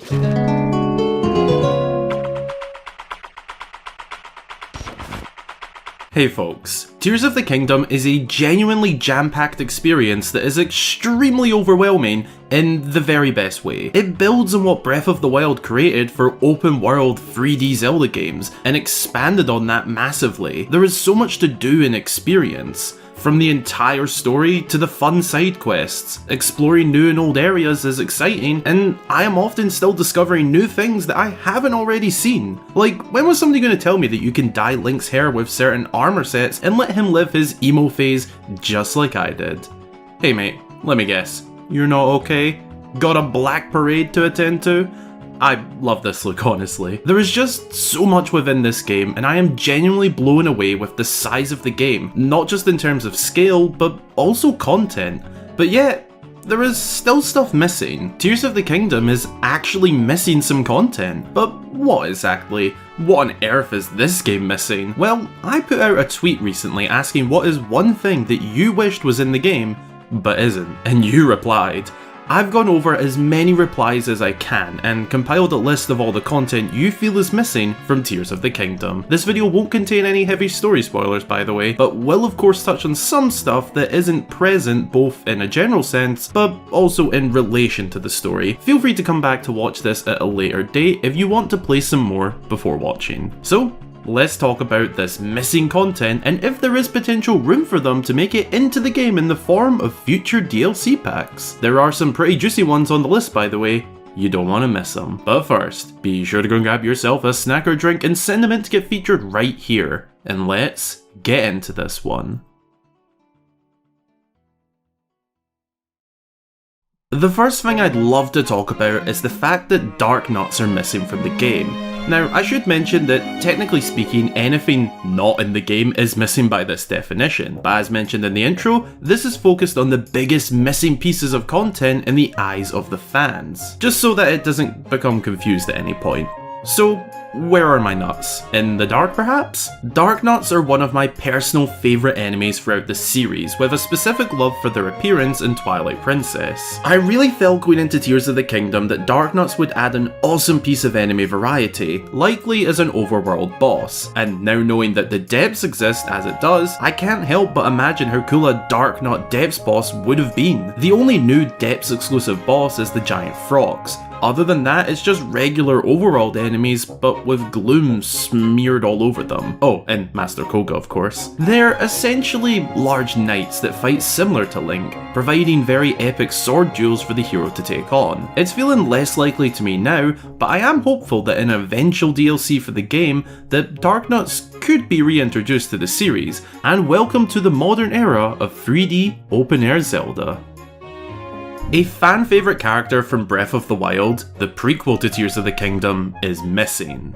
Hey folks, Tears of the Kingdom is a genuinely jam-packed experience that is extremely overwhelming in the very best way. It builds on what Breath of the Wild created for open-world 3D Zelda games and expanded on that massively. There is so much to do and experience. From the entire story to the fun side quests, exploring new and old areas is exciting, and I am often still discovering new things that I haven't already seen. Like, when was somebody going to tell me that you can dye Link's hair with certain armor sets and let him live his emo phase just like I did? Hey mate, let me guess, you're not okay? Got a black parade to attend to? I love this look, honestly. There is just so much within this game, and I am genuinely blown away with the size of the game, not just in terms of scale, but also content. But yet, there is still stuff missing. Tears of the Kingdom is actually missing some content. But what exactly? What on earth is this game missing? Well, I put out a tweet recently asking what is one thing that you wished was in the game, but isn't, and you replied. I've gone over as many replies as I can and compiled a list of all the content you feel is missing from Tears of the Kingdom. This video won't contain any heavy story spoilers, by the way, but will of course touch on some stuff that isn't present both in a general sense, but also in relation to the story. Feel free to come back to watch this at a later date if you want to play some more before watching. So, let's talk about this missing content and if there is potential room for them to make it into the game in the form of future DLC packs. There are some pretty juicy ones on the list, by the way. You don't want to miss them. But first, be sure to go and grab yourself a snack or drink and send them in to get featured right here. And let's get into this one. The first thing I'd love to talk about is the fact that Dark Nuts are missing from the game. Now, I should mention that, technically speaking, anything not in the game is missing by this definition, but as mentioned in the intro, this is focused on the biggest missing pieces of content in the eyes of the fans, just so that it doesn't become confused at any point. So, where are my nuts? In the dark, perhaps? Dark Nuts are one of my personal favourite enemies throughout the series, with a specific love for their appearance in Twilight Princess. I really felt going into Tears of the Kingdom that Dark Nuts would add an awesome piece of enemy variety, likely as an overworld boss, and now knowing that the depths exist as it does, I can't help but imagine how cool a Dark Nut depths boss would have been. The only new depths exclusive boss is the giant frogs. Other than that, it's just regular overworld enemies, but with gloom smeared all over them. Oh, and Master Koga, of course. They're essentially large knights that fight similar to Link, providing very epic sword duels for the hero to take on. It's feeling less likely to me now, but I am hopeful that in an eventual DLC for the game, that Dark Nuts could be reintroduced to the series, and welcome to the modern era of 3D open-air Zelda. A fan favourite character from Breath of the Wild, the prequel to Tears of the Kingdom, is missing.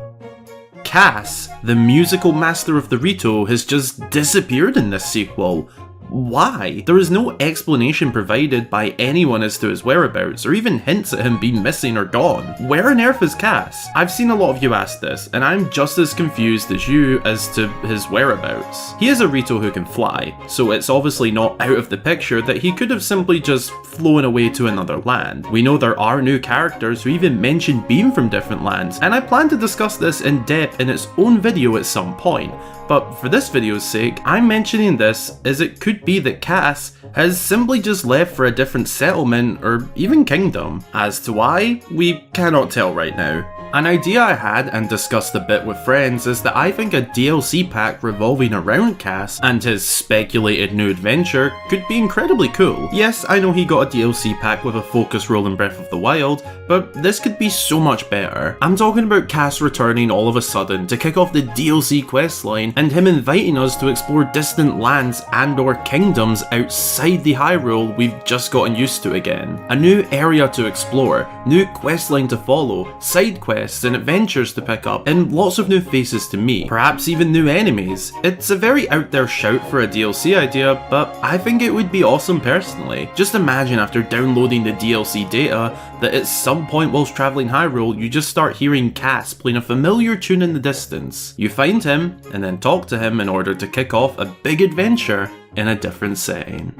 Cass, the musical master of the Rito, has just disappeared in this sequel. Why? There is no explanation provided by anyone as to his whereabouts, or even hints at him being missing or gone. Where on earth is Cass? I've seen a lot of you ask this, and I'm just as confused as you as to his whereabouts. He is a Rito who can fly, so it's obviously not out of the picture that he could have simply just flown away to another land. We know there are new characters who even mention being from different lands, and I plan to discuss this in depth in its own video at some point. But for this video's sake, I'm mentioning this as it could be that Cass has simply just left for a different settlement or even kingdom. As to why, we cannot tell right now. An idea I had and discussed a bit with friends is that I think a DLC pack revolving around Cass and his speculated new adventure could be incredibly cool. Yes, I know he got a DLC pack with a focus role in Breath of the Wild, but this could be so much better. I'm talking about Cass returning all of a sudden to kick off the DLC questline and him inviting us to explore distant lands and or kingdoms outside the Hyrule we've just gotten used to again. A new area to explore, new questline to follow, side quests and adventures to pick up, and lots of new faces to meet, perhaps even new enemies. It's a very out there shout for a DLC idea, but I think it would be awesome personally. Just imagine after downloading the DLC data that at some point whilst travelling Hyrule you just start hearing Cass playing a familiar tune in the distance. You find him and then talk to him in order to kick off a big adventure in a different setting.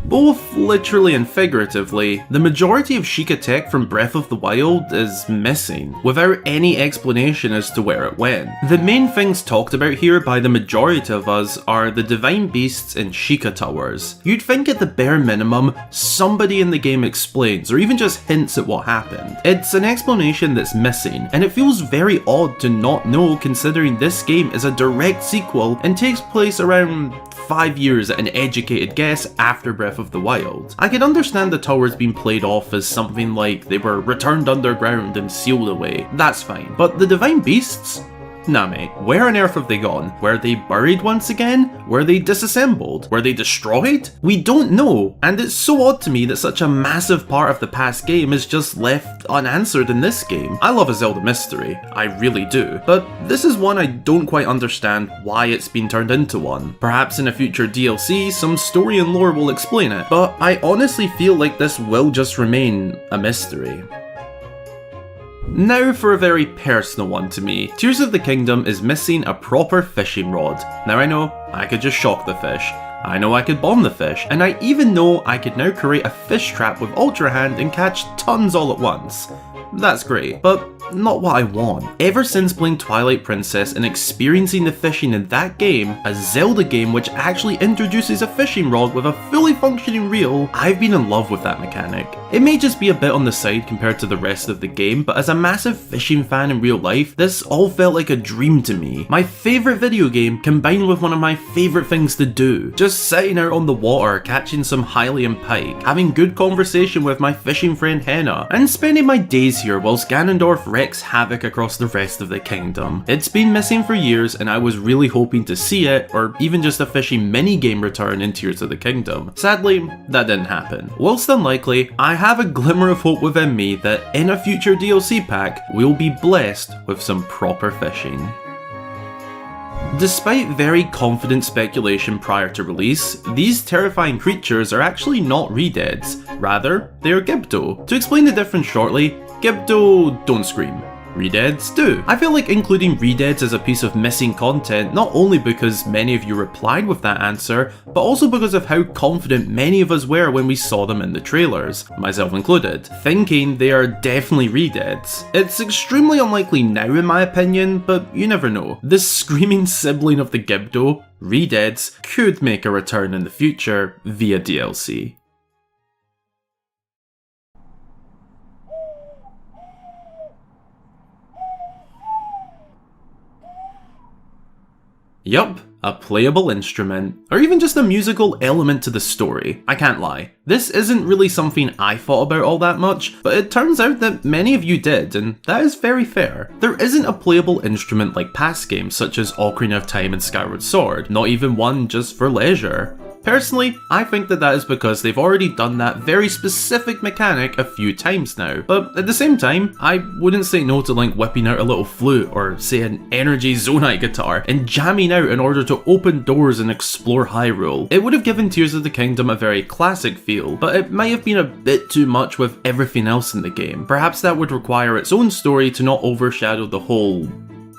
both literally and figuratively, the majority of Sheikah tech from Breath of the Wild is missing, without any explanation as to where it went. The main things talked about here by the majority of us are the Divine Beasts and Sheikah Towers. You'd think at the bare minimum, somebody in the game explains or even just hints at what happened. It's an explanation that's missing, and it feels very odd to not know considering this game is a direct sequel and takes place around 5 years at an educated guess after Breath of the Wild. I could understand the towers being played off as something like they were returned underground and sealed away, that's fine, but the Divine Beasts? Nah mate, where on earth have they gone? Were they buried once again? Were they disassembled? Were they destroyed? We don't know, and it's so odd to me that such a massive part of the past game is just left unanswered in this game. I love a Zelda mystery, I really do, but this is one I don't quite understand why it's been turned into one. Perhaps in a future DLC, some story and lore will explain it, but I honestly feel like this will just remain a mystery. Now for a very personal one to me. Tears of the Kingdom is missing a proper fishing rod. Now I know, I could just shock the fish. I know I could bomb the fish, and I even know I could now create a fish trap with Ultra Hand and catch tons all at once. That's great, but not what I want. Ever since playing Twilight Princess and experiencing the fishing in that game, a Zelda game which actually introduces a fishing rod with a fully functioning reel, I've been in love with that mechanic. It may just be a bit on the side compared to the rest of the game, but as a massive fishing fan in real life, this all felt like a dream to me. My favourite video game combined with one of my favourite things to do. Just sitting out on the water, catching some Hylian pike, having good conversation with my fishing friend Henna, and spending my days here whilst Ganondorf wreaks havoc across the rest of the kingdom. It's been missing for years and I was really hoping to see it, or even just a fishing minigame return in Tears of the Kingdom. Sadly, that didn't happen. Whilst unlikely, I have a glimmer of hope within me that in a future DLC pack, we'll be blessed with some proper fishing. Despite very confident speculation prior to release, these terrifying creatures are actually not Redeads, rather, they are Gibdo. To explain the difference shortly, Gibdo don't scream. Redeads do. I feel like including Redeads as a piece of missing content not only because many of you replied with that answer, but also because of how confident many of us were when we saw them in the trailers, myself included, thinking they are definitely Redeads. It's extremely unlikely now in my opinion, but you never know. This screaming sibling of the Gibdo, Redeads, could make a return in the future via DLC. Yup, a playable instrument, or even just a musical element to the story. I can't lie, this isn't really something I thought about all that much, but it turns out that many of you did, and that is very fair. There isn't a playable instrument like past games such as Ocarina of Time and Skyward Sword, not even one just for leisure. Personally, I think that is because they've already done that very specific mechanic a few times now, but at the same time, I wouldn't say no to Link whipping out a little flute or say an energy zonite guitar and jamming out in order to open doors and explore Hyrule. It would have given Tears of the Kingdom a very classic feel, but it might have been a bit too much with everything else in the game. Perhaps that would require its own story to not overshadow the whole,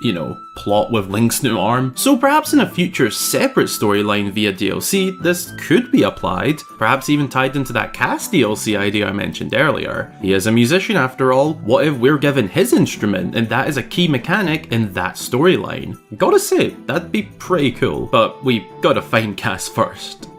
you know, plot with Link's new arm. So perhaps in a future separate storyline via DLC, this could be applied, perhaps even tied into that cast DLC idea I mentioned earlier. He is a musician after all, what if we're given his instrument and that is a key mechanic in that storyline? Gotta say, that'd be pretty cool, but we gotta find Cass first.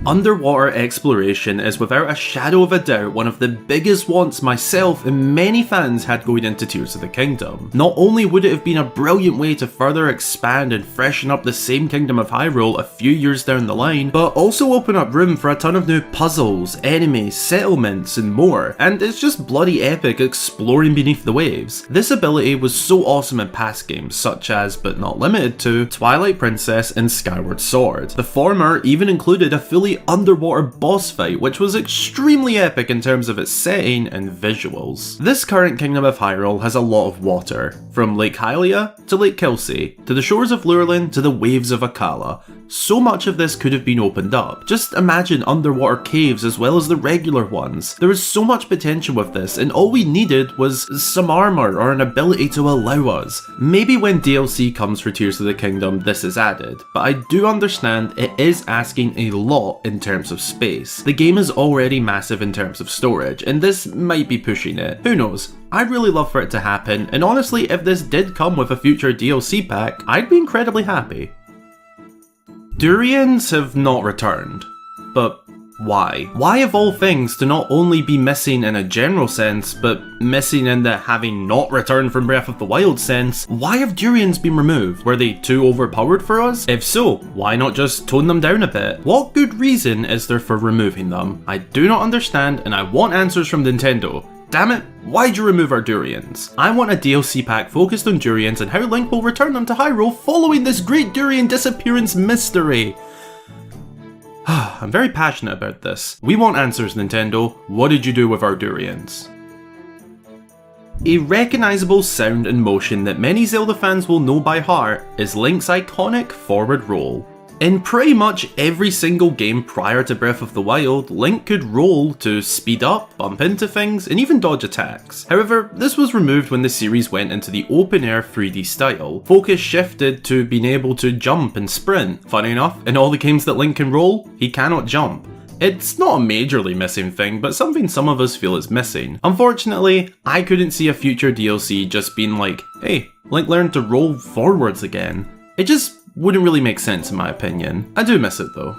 Underwater exploration is without a shadow of a doubt one of the biggest wants myself and many fans had going into Tears of the Kingdom. Not only would it have been a brilliant way to further expand and freshen up the same Kingdom of Hyrule a few years down the line, but also open up room for a ton of new puzzles, enemies, settlements and more, and it's just bloody epic exploring beneath the waves. This ability was so awesome in past games such as, but not limited to, Twilight Princess and Skyward Sword. The former even included a fully underwater boss fight, which was extremely epic in terms of its setting and visuals. This current Kingdom of Hyrule has a lot of water, from Lake Hylia to Lake Kelsey, to the shores of Lurelin to the waves of Akala. So much of this could have been opened up. Just imagine underwater caves as well as the regular ones. There is so much potential with this, and all we needed was some armor or an ability to allow us. Maybe when DLC comes for Tears of the Kingdom this is added, but I do understand it is asking a lot lot in terms of space. The game is already massive in terms of storage, and this might be pushing it. Who knows? I'd really love for it to happen, and honestly, if this did come with a future DLC pack, I'd be incredibly happy. Durians have not returned, but why? Why of all things to not only be missing in a general sense, but missing in the having not returned from Breath of the Wild sense? Why have durians been removed? Were they too overpowered for us? If so, why not just tone them down a bit? What good reason is there for removing them? I do not understand, and I want answers from Nintendo. Damn it, why'd you remove our durians? I want a DLC pack focused on durians and how Link will return them to Hyrule following this great durian disappearance mystery. I'm very passionate about this. We want answers, Nintendo. What did you do with our durians? A recognisable sound and motion that many Zelda fans will know by heart is Link's iconic forward roll. In pretty much every single game prior to Breath of the Wild, Link could roll to speed up, bump into things, and even dodge attacks. However, this was removed when the series went into the open-air 3D style. Focus shifted to being able to jump and sprint. Funny enough, in all the games that Link can roll, he cannot jump. It's not a majorly missing thing, but something some of us feel is missing. Unfortunately, I couldn't see a future DLC just being like, hey, Link learned to roll forwards again. It just wouldn't really make sense in my opinion. I do miss it though.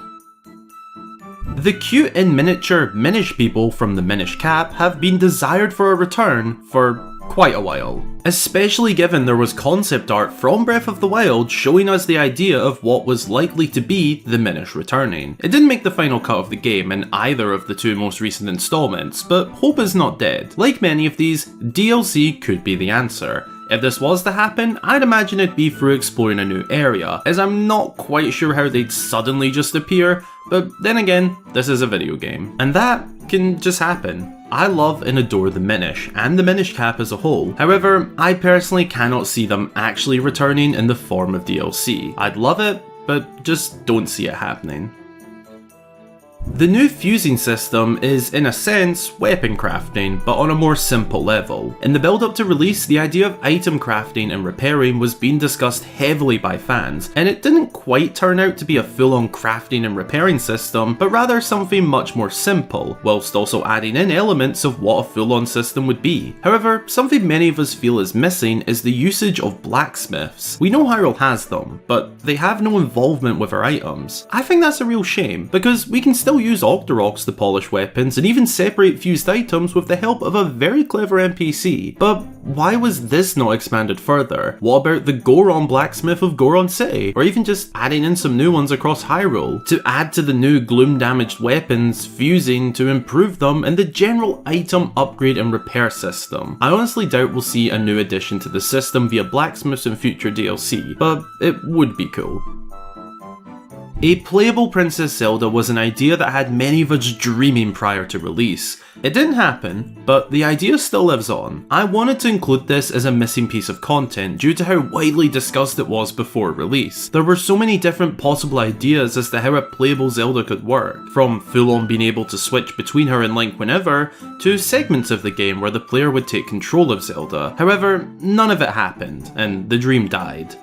The cute and miniature Minish people from the Minish Cap have been desired for a return for quite a while. Especially given there was concept art from Breath of the Wild showing us the idea of what was likely to be the Minish returning. It didn't make the final cut of the game in either of the two most recent installments, but hope is not dead. Like many of these, DLC could be the answer. If this was to happen, I'd imagine it'd be through exploring a new area, as I'm not quite sure how they'd suddenly just appear, but then again, this is a video game. And that can just happen. I love and adore the Minish, and the Minish Cap as a whole. However, I personally cannot see them actually returning in the form of DLC. I'd love it, but just don't see it happening. The new fusing system is, in a sense, weapon crafting, but on a more simple level. In the build up to release, the idea of item crafting and repairing was being discussed heavily by fans, and it didn't quite turn out to be a full-on crafting and repairing system, but rather something much more simple, whilst also adding in elements of what a full-on system would be. However, something many of us feel is missing is the usage of blacksmiths. We know Hyrule has them, but they have no involvement with our items. I think that's a real shame, because we can still use Octoroks to polish weapons and even separate fused items with the help of a very clever NPC. But why was this not expanded further? What about the Goron blacksmith of Goron City? Or even just adding in some new ones across Hyrule to add to the new gloom damaged weapons, fusing to improve them, and the general item upgrade and repair system. I honestly doubt we'll see a new addition to the system via blacksmiths in future DLC, but it would be cool. A playable Princess Zelda was an idea that had many of us dreaming prior to release. It didn't happen, but the idea still lives on. I wanted to include this as a missing piece of content due to how widely discussed it was before release. There were so many different possible ideas as to how a playable Zelda could work, from full-on being able to switch between her and Link whenever, to segments of the game where the player would take control of Zelda. However, none of it happened, and the dream died.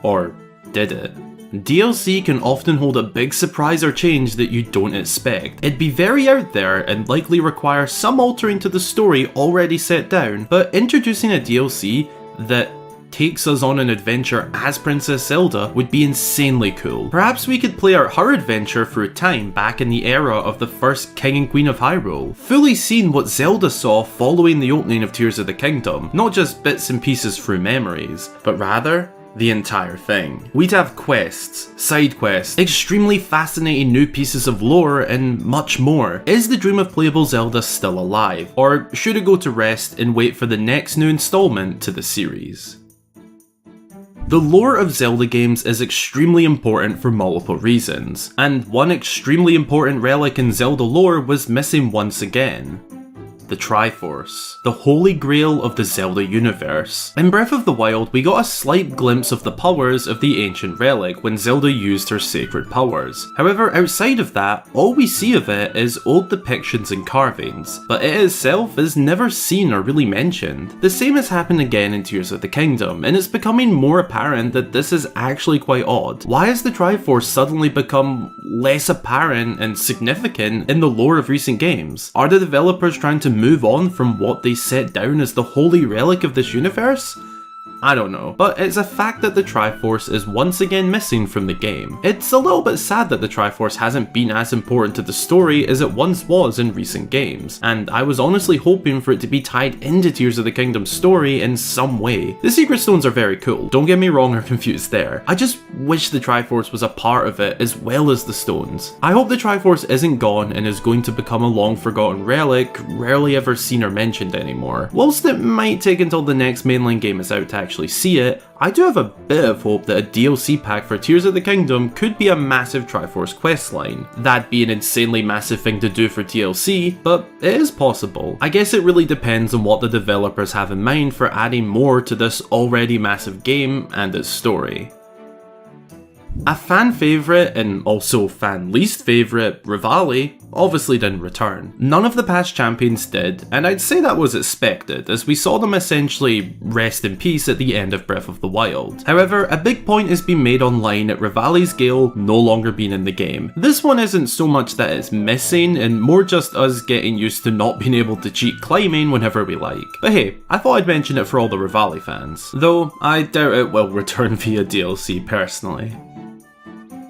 Or did it? DLC can often hold a big surprise or change that you don't expect. It'd be very out there and likely require some altering to the story already set down, but introducing a DLC that takes us on an adventure as Princess Zelda would be insanely cool. Perhaps we could play out her adventure through time back in the era of the first King and Queen of Hyrule, fully seeing what Zelda saw following the opening of Tears of the Kingdom, not just bits and pieces through memories, but rather the entire thing. We'd have quests, side quests, extremely fascinating new pieces of lore, and much more. Is the dream of playable Zelda still alive, or should it go to rest and wait for the next new installment to the series? The lore of Zelda games is extremely important for multiple reasons, and one extremely important relic in Zelda lore was missing once again: the Triforce, the holy grail of the Zelda universe. In Breath of the Wild, we got a slight glimpse of the powers of the ancient relic when Zelda used her sacred powers. However, outside of that, all we see of it is old depictions and carvings, but it itself is never seen or really mentioned. The same has happened again in Tears of the Kingdom, and it's becoming more apparent that this is actually quite odd. Why has the Triforce suddenly become less apparent and significant in the lore of recent games? Are the developers trying to move on from what they set down as the holy relic of this universe? I don't know, but it's a fact that the Triforce is once again missing from the game. It's a little bit sad that the Triforce hasn't been as important to the story as it once was in recent games, and I was honestly hoping for it to be tied into Tears of the Kingdom's story in some way. The Secret Stones are very cool, don't get me wrong or confused there. I just wish the Triforce was a part of it as well as the stones. I hope the Triforce isn't gone and is going to become a long forgotten relic, rarely ever seen or mentioned anymore. Whilst it might take until the next mainline game is out to actually see it, I do have a bit of hope that a DLC pack for Tears of the Kingdom could be a massive Triforce questline. That'd be an insanely massive thing to do for TLC, but it is possible. I guess it really depends on what the developers have in mind for adding more to this already massive game and its story. A fan favourite, and also fan least favourite, Revali, obviously didn't return. None of the past champions did, and I'd say that was expected, as we saw them essentially rest in peace at the end of Breath of the Wild. However, a big point has been made online at Revali's Gale no longer being in the game. This one isn't so much that it's missing, and more just us getting used to not being able to cheat climbing whenever we like. But hey, I thought I'd mention it for all the Revali fans, though I doubt it will return via DLC personally.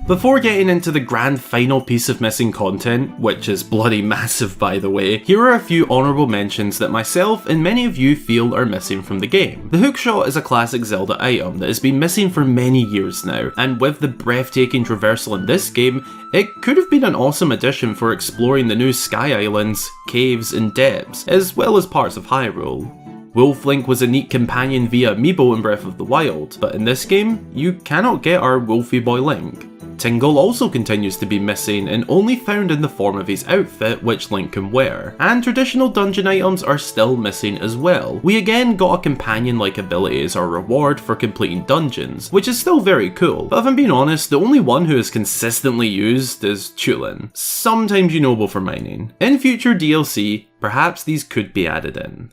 Before getting into the grand final piece of missing content, which is bloody massive by the way, here are a few honourable mentions that myself and many of you feel are missing from the game. The hookshot is a classic Zelda item that has been missing for many years now, and with the breathtaking traversal in this game, it could have been an awesome addition for exploring the new Sky Islands, caves and depths, as well as parts of Hyrule. Wolf Link was a neat companion via amiibo in Breath of the Wild, but in this game, you cannot get our Wolfie boy Link. Tingle also continues to be missing and only found in the form of his outfit which Link can wear, and traditional dungeon items are still missing as well. We again got a companion-like ability as our reward for completing dungeons, which is still very cool, but if I'm being honest, the only one who is consistently used is Chulin, sometimes usable for mining. In future DLC, perhaps these could be added in.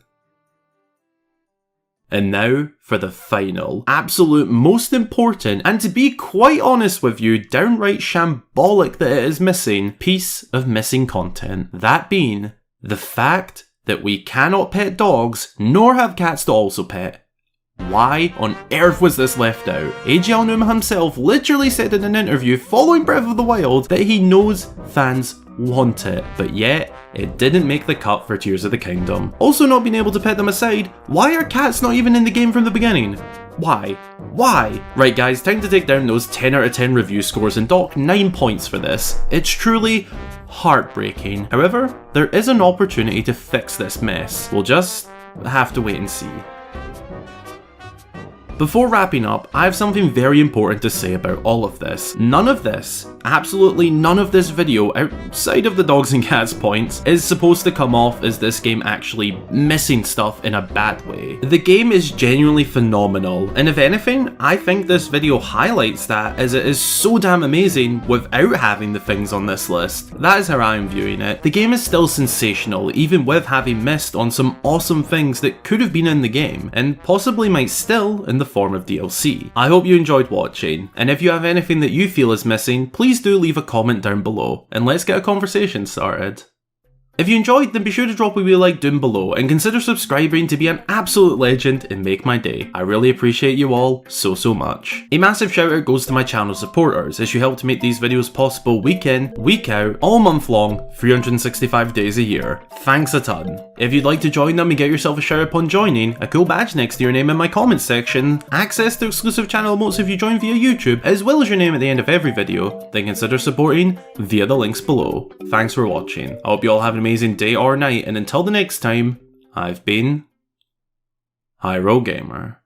And now for the final, absolute most important, and to be quite honest with you, downright shambolic that it is missing, piece of missing content. That being, the fact that we cannot pet dogs, nor have cats to also pet. Why on earth was this left out? Eiji Aonuma himself literally said in an interview following Breath of the Wild that he knows fans want it, but yet it didn't make the cut for Tears of the Kingdom. Also, not being able to pet them aside, why are cats not even in the game from the beginning? Why? Why? Right guys, time to take down those 10 out of 10 review scores and dock 9 points for this. It's truly heartbreaking. However, there is an opportunity to fix this mess. We'll just have to wait and see. Before wrapping up, I have something very important to say about all of this. None of this, absolutely none of this video, outside of the dogs and cats points, is supposed to come off as this game actually missing stuff in a bad way. The game is genuinely phenomenal, and if anything, I think this video highlights that, as it is so damn amazing without having the things on this list. That is how I'm viewing it. The game is still sensational, even with having missed on some awesome things that could have been in the game, and possibly might still in the form of DLC. I hope you enjoyed watching, and if you have anything that you feel is missing, please do leave a comment down below, and let's get a conversation started. If you enjoyed, then be sure to drop a wee like down below and consider subscribing to be an absolute legend and make my day. I really appreciate you all so much. A massive shout out goes to my channel supporters, as you help to make these videos possible week in, week out, all month long, 365 days a year. Thanks a ton. If you'd like to join them and get yourself a shout out upon joining, a cool badge next to your name in my comments section, access to exclusive channel emotes if you join via YouTube, as well as your name at the end of every video, then consider supporting via the links below. Thanks for watching. I hope you all have an amazing day or night, and until the next time, I've been Hyrule Gamer.